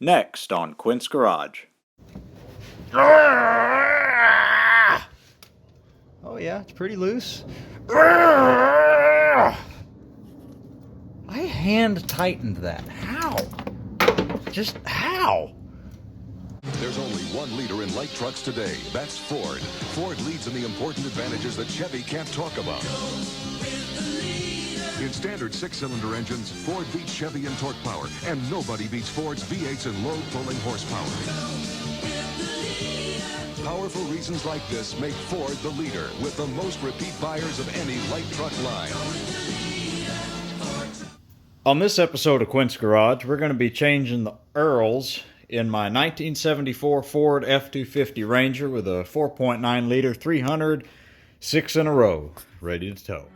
Next on Quints Garage. Oh yeah, it's pretty loose. I hand tightened that. How? Just how? There's only one leader in light trucks today. That's Ford. Ford leads in the important advantages that Chevy can't talk about. In standard six-cylinder engines, Ford beats Chevy in torque power, and nobody beats Ford's V8s in low pulling horsepower. Powerful reasons like this make Ford the leader with the most repeat buyers of any light truck line. On this episode of Quints Garage, we're going to be changing the Earls in my 1974 Ford F-250 Ranger with a 4.9 liter 300, 6 in a row, ready to tow.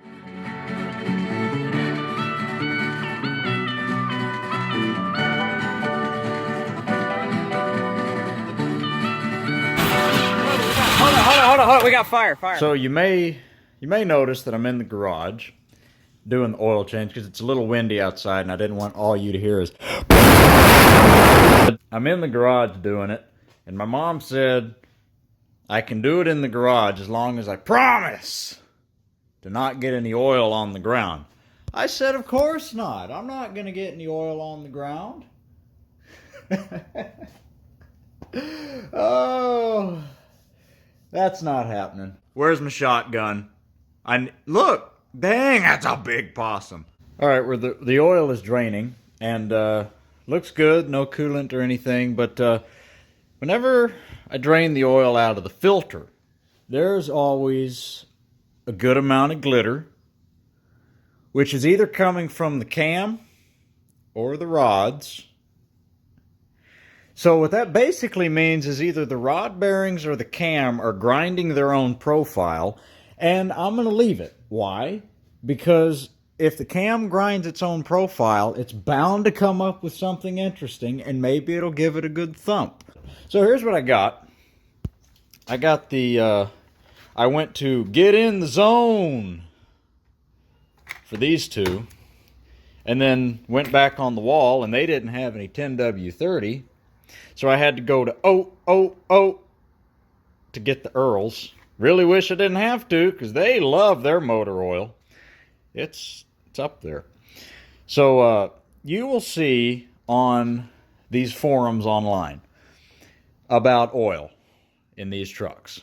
Hold on, we got fire. So you may notice that I'm in the garage doing the oil change because it's a little windy outside and I didn't want all you to hear is I'm in the garage doing it, and my mom said I can do it in the garage as long as I promise to not get any oil on the ground. I said, of course not. I'm not going to get any oil on the ground. Oh, that's not happening. Where's my shotgun? Look, dang, that's a big possum. All right, where the oil is draining and looks good, no coolant or anything, but whenever I drain the oil out of the filter, there's always a good amount of glitter, which is either coming from the cam or the rods. So what that basically means is either the rod bearings or the cam are grinding their own profile, and I'm going to leave it. Why? Because if the cam grinds its own profile, it's bound to come up with something interesting, and maybe it'll give it a good thump. So here's what I got. I got I went to Get in the Zone for these two, and then went back on the wall, and they didn't have any 10W30. So I had to go to to get the Earls. Really wish I didn't have to, because they love their motor oil. It's up there. So you will see on these forums online about oil in these trucks.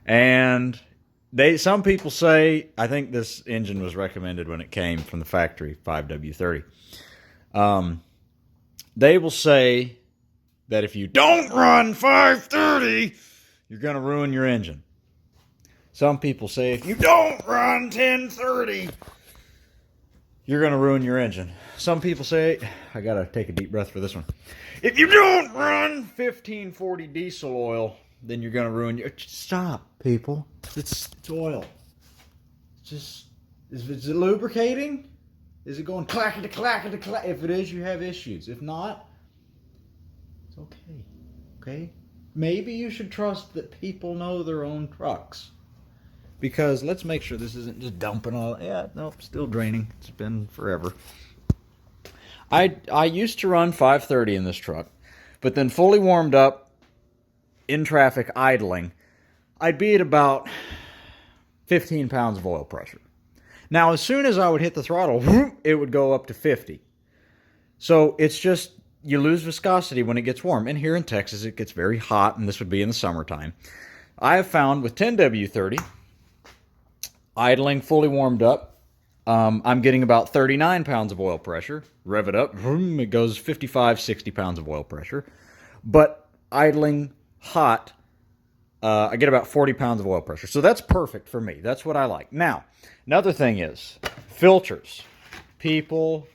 And some people say, I think this engine was recommended when it came from the factory, 5W30. They will say that if you don't run 530, you're going to ruin your engine. Some people say if you don't run 1030, you're going to ruin your engine. Some people say, I got to take a deep breath for this one. If you don't run 1540 diesel oil, then you're going to ruin your... Stop, people. It's oil. Is it lubricating? Is it going clackety-clackety-clack? If it is, you have issues. If not, it's okay. Okay? Maybe you should trust that people know their own trucks. Because let's make sure this isn't just dumping all... Yeah, nope, still draining. It's been forever. I used to run 530 in this truck, but then fully warmed up, in traffic, idling, I'd be at about 15 pounds of oil pressure. Now, as soon as I would hit the throttle, it would go up to 50. So it's just, you lose viscosity when it gets warm. And here in Texas, it gets very hot, and this would be in the summertime. I have found with 10W30, idling fully warmed up, I'm getting about 39 pounds of oil pressure. Rev it up, it goes 55, 60 pounds of oil pressure. But idling hot, I get about 40 pounds of oil pressure. So that's perfect for me. That's what I like. Now, another thing is filters. People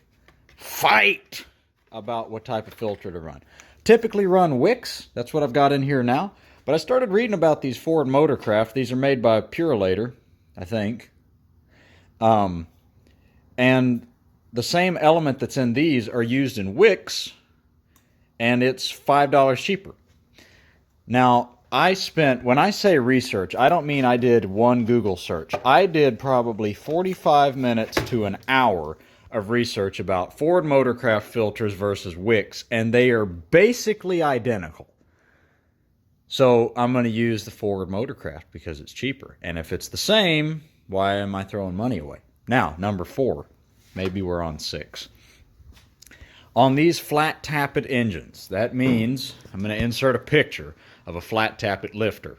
fight about what type of filter to run. Typically run wicks. That's what I've got in here now. But I started reading about these Ford Motorcraft. These are made by Purolator, I think. And the same element that's in these are used in wicks, and it's $5 cheaper. Now, when I say research, I don't mean I did one Google search. I did probably 45 minutes to an hour of research about Ford Motorcraft filters versus wicks, and they are basically identical. So I'm going to use the Ford Motorcraft because it's cheaper. And if it's the same, why am I throwing money away? Now, number 4. Maybe we're on 6. On these flat tappet engines, that means I'm going to insert a picture of a flat tappet lifter.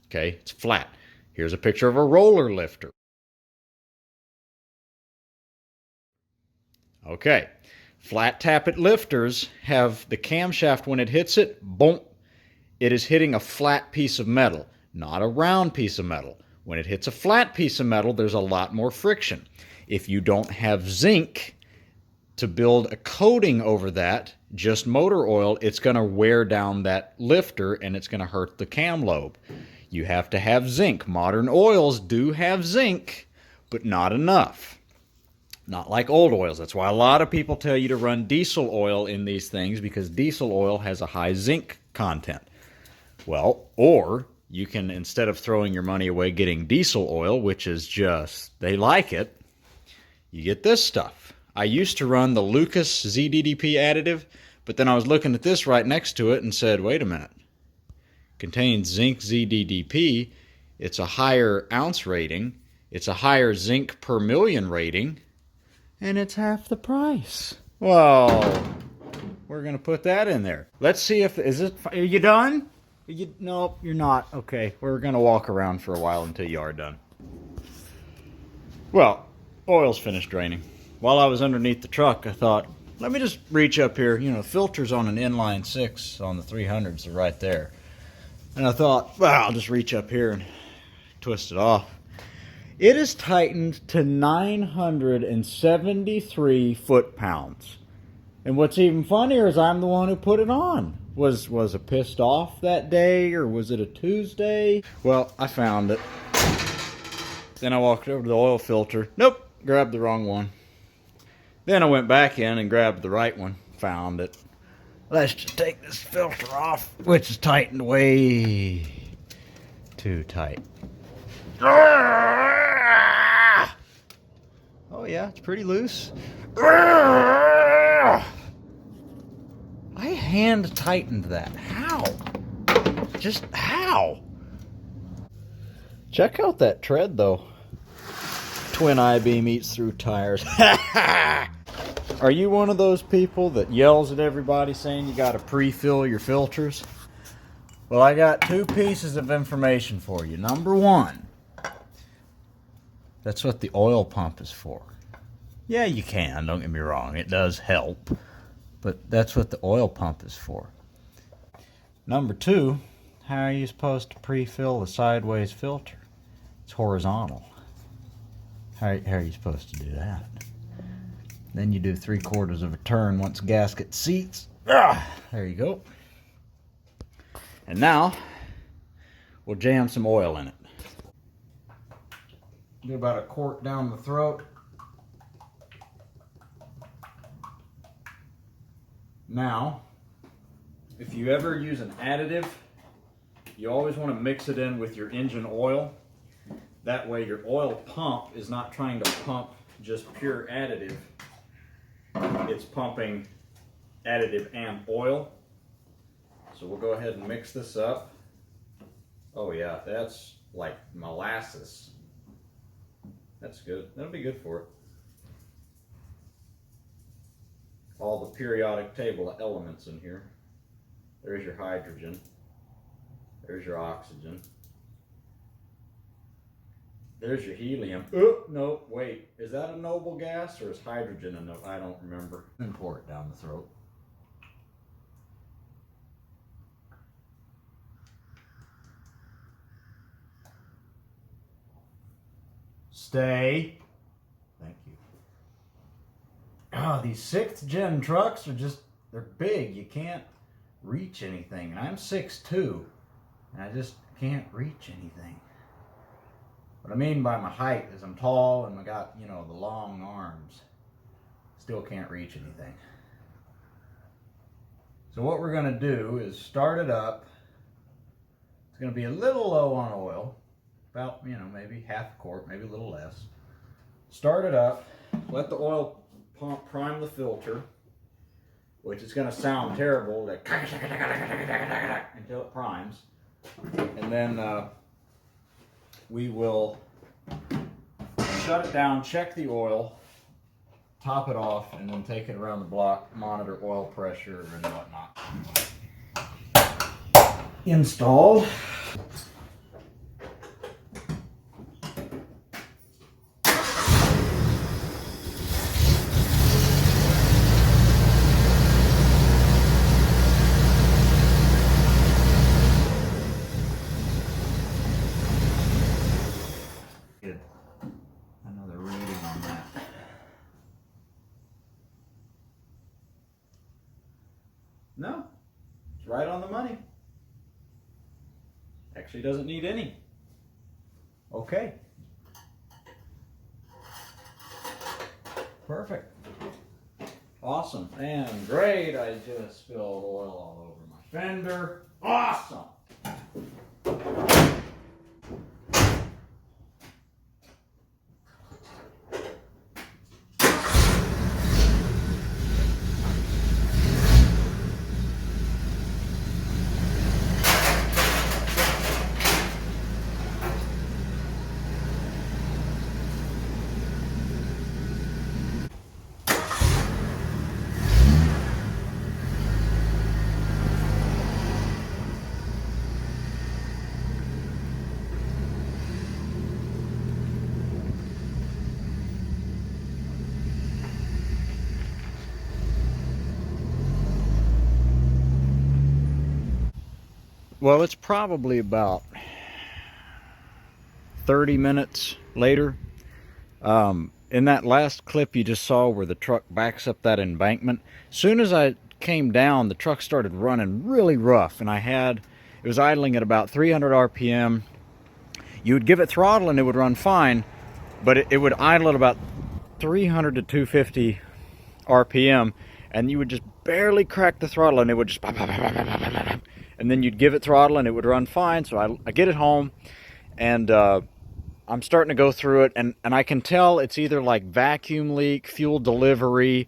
Okay, it's flat. Here's a picture of a roller lifter. Okay, flat tappet lifters have the camshaft, when it hits it, boom, it is hitting a flat piece of metal, not a round piece of metal. When it hits a flat piece of metal, there's a lot more friction. If you don't have zinc to build a coating over that, just motor oil, it's going to wear down that lifter and it's going to hurt the cam lobe. You have to have zinc. Modern oils do have zinc, but not enough. Not like old oils. That's why a lot of people tell you to run diesel oil in these things, because diesel oil has a high zinc content. Well, or you can, instead of throwing your money away getting diesel oil, which is just, they like it, you get this stuff. I used to run the Lucas ZDDP additive, but then I was looking at this right next to it and said, wait a minute. Contains zinc ZDDP. It's a higher ounce rating. It's a higher zinc per million rating. And it's half the price. Well, we're going to put that in there. Let's see if, are you done? No, you're not. Okay, we're going to walk around for a while until you are done. Well, oil's finished draining. While I was underneath the truck, I thought, let me just reach up here. You know, the filters on an inline 6 on the 300s are right there. And I thought, well, I'll just reach up here and twist it off. It is tightened to 973 foot-pounds. And what's even funnier is I'm the one who put it on. Was it pissed off that day, or was it a Tuesday? Well, I found it. Then I walked over to the oil filter. Nope, grabbed the wrong one. Then I went back in and grabbed the right one. Found it. Let's just take this filter off, which is tightened way too tight. Oh yeah, it's pretty loose. I hand tightened that. How? Just how? Check out that tread though. Twin I-beam eats through tires. Are you one of those people that yells at everybody saying you got to pre-fill your filters? Well, I got 2 pieces of information for you. Number 1, that's what the oil pump is for. Yeah, you can, don't get me wrong, it does help, but that's what the oil pump is for. Number 2, how are you supposed to pre-fill the sideways filter? It's horizontal. How are you supposed to do that? Then you do 3/4 of a turn once gasket seats. There you go. And now, we'll jam some oil in it. Do about a quart down the throat. Now, if you ever use an additive, you always want to mix it in with your engine oil. That way your oil pump is not trying to pump just pure additive. It's pumping additive and oil. So we'll go ahead and mix this up. Oh yeah, that's like molasses. That's good. That'll be good for it. All the periodic table of elements in here. There's your hydrogen. There's your oxygen. There's your helium. Oh, no, wait. Is that a noble gas or is hydrogen a noble? I don't remember. And pour it down the throat. Stay. Thank you. Oh, these 6th gen trucks are just, they're big. You can't reach anything. And I'm 6'2", and I just can't reach anything. What I mean by my height is I'm tall and I got, you know, the long arms. Still can't reach anything. So what we're going to do is start it up. It's going to be a little low on oil. about, you know, maybe half a quart, maybe a little less. Start it up, let the oil pump prime the filter, which is going to sound terrible, like until it primes. And then we will shut it down, check the oil, top it off, and then take it around the block, monitor oil pressure and whatnot. Install. Get another reading on that. No, it's right on the money. Actually doesn't need any. Okay. Perfect. Awesome. And great, I just spilled oil all over my fender. Awesome. Well, it's probably about 30 minutes later. In that last clip you just saw where the truck backs up that embankment, soon as I came down, the truck started running really rough, and it was idling at about 300 RPM. You would give it throttle and it would run fine, but it would idle at about 300 to 250 RPM, and you would just barely crack the throttle and it would just pop, pop, pop, pop, pop, pop, pop. And then you'd give it throttle and it would run fine. So I get it home, and I'm starting to go through it, and I can tell it's either like vacuum leak, fuel delivery.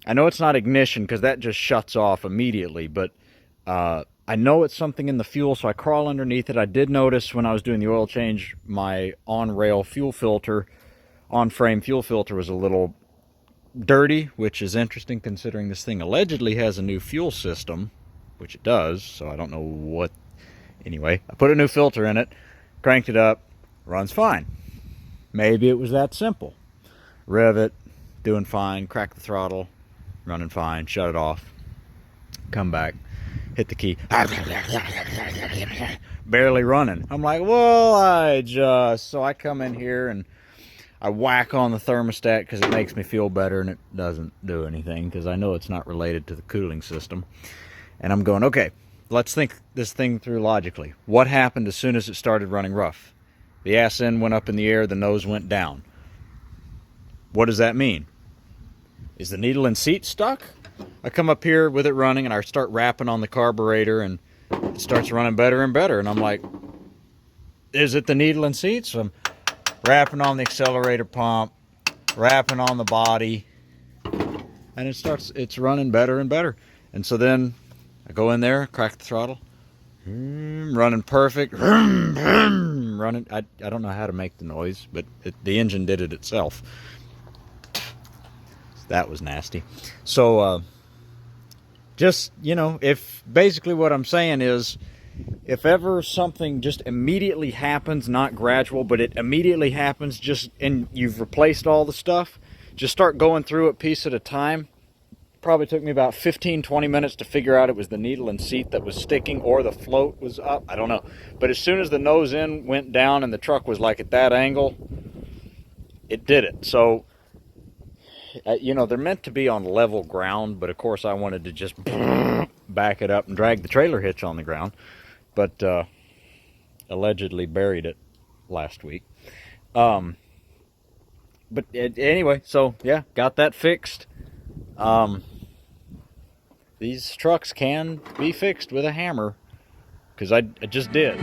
I know it's not ignition because that just shuts off immediately, but I know it's something in the fuel, so I crawl underneath it. I did notice when I was doing the oil change, my on-rail fuel filter, on-frame fuel filter was a little dirty, which is interesting considering this thing allegedly has a new fuel system, which it does, so I don't know what. Anyway, I put a new filter in it, cranked it up, runs fine. Maybe it was that simple. Rev it, doing fine, crack the throttle, running fine, shut it off, come back, hit the key, barely running. I'm like, well, so I come in here and I whack on the thermostat because it makes me feel better, and it doesn't do anything because I know it's not related to the cooling system. And I'm going, okay, let's think this thing through logically. What happened as soon as it started running rough? The ass end went up in the air, the nose went down. What does that mean? Is the needle and seat stuck? I come up here with it running, and I start rapping on the carburetor, and it starts running better and better. And I'm like, is it the needle and seat? So I'm rapping on the accelerator pump, rapping on the body, and it's running better and better. And so then I go in there, crack the throttle, running perfect, running. I don't know how to make the noise, but the engine did it itself. That was nasty. So just, you know, if basically what I'm saying is, if ever something just immediately happens, not gradual, but it immediately happens, just, and you've replaced all the stuff, just start going through it piece at a time. Probably took me about 15-20 minutes to figure out it was the needle and seat that was sticking, or the float was up. I don't know. But as soon as the nose end went down and the truck was like at that angle, it did it. So, you know, they're meant to be on level ground, but of course I wanted to just back it up and drag the trailer hitch on the ground. But allegedly buried it last week. But anyway, so yeah, got that fixed. These trucks can be fixed with a hammer, because I just did.